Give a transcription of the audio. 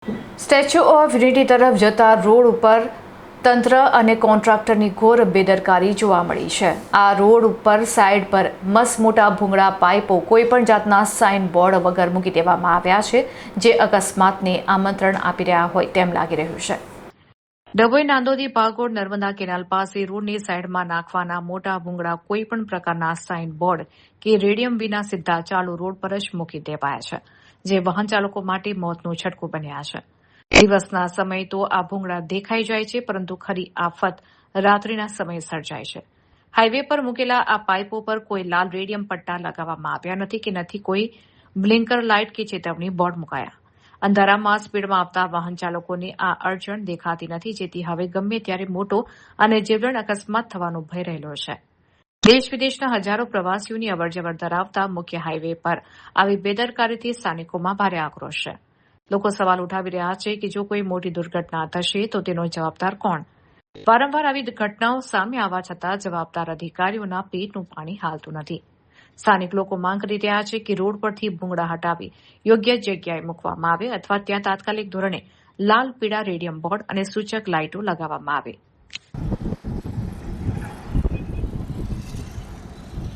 Statue of unity તરફ જતા road ઉપર તંત્ર અને કોન્ટ્રાક્ટરની ઘોર બેદરકારી જોવા મળી છે। આ રોડ ઉપર સાઇડ પર મસમોટા ભૂંગળા પાઇપો કોઈપણ જાતના સાઇન બોર્ડ વગર મૂકી દેવામાં આવ્યા છે, જે અકસ્માતને આમંત્રણ આપી રહ્યા હોય તેમ લાગી રહ્યું છે। ડભોઈ નાંદોદી ભાગોળ નર્મદા કેનાલ પાસે રોડની સાઇડમાં નાખવાના મોટા ભૂંગળા કોઈપણ પ્રકારના સાઇન બોર્ડ કે રેડિયમ વિના સીધા ચાલુ રોડ પર જ મૂકી દેવાયા છે, જે વાહન ચાલકો માટે મોતનું છટકું બન્યા છે। દિવસના સમયે તો આ ભૂંગળા દેખાઈ જાય છે, પરંતુ ખરી આફત રાત્રિના સમયે સર્જાય છે। હાઈવે પર મૂકેલા આ પાઇપો પર કોઈ લાલ રેડિયમ પટ્ટા લગાવવામાં આવ્યા નથી કે નથી કોઈ બ્લિંકર લાઇટ કે ચેતવણી બોર્ડ મુકાયા। અંધારામાં સ્પીડમાં આવતા વાહન ચાલકોને આ અડચણ દેખાતી નથી, જેથી હવે ગમે ત્યારે મોટો અને જીવલેણ અકસ્માત થવાનો ભય રહેલો છે। દેશ વિદેશના હજારો પ્રવાસીઓની અવરજવર ધરાવતા મુખ્ય હાઈવે પર આવી બેદરકારીથી સ્થાનિકોમાં ભારે આક્રોશ છે। લોકો સવાલ ઉઠાવી રહ્યા છે કે જો કોઈ મોટી દુર્ઘટના થશે તો તેનો જવાબદાર કોણ? વારંવાર આવી ઘટનાઓ સામે આવવા છતાં જવાબદાર અધિકારીઓના પેટનું પાણી હાલતું નથી। સ્થાનિક લોકો માંગ કરી રહ્યા છે કે રોડ પરથી ભૂંગળા હટાવી યોગ્ય જગ્યાએ મૂકવામાં આવે અથવા ત્યાં તાત્કાલિક ધોરણે લાલ પીળા રેડિયમ બોર્ડ અને સૂચક લાઇટો લગાવવામાં આવે।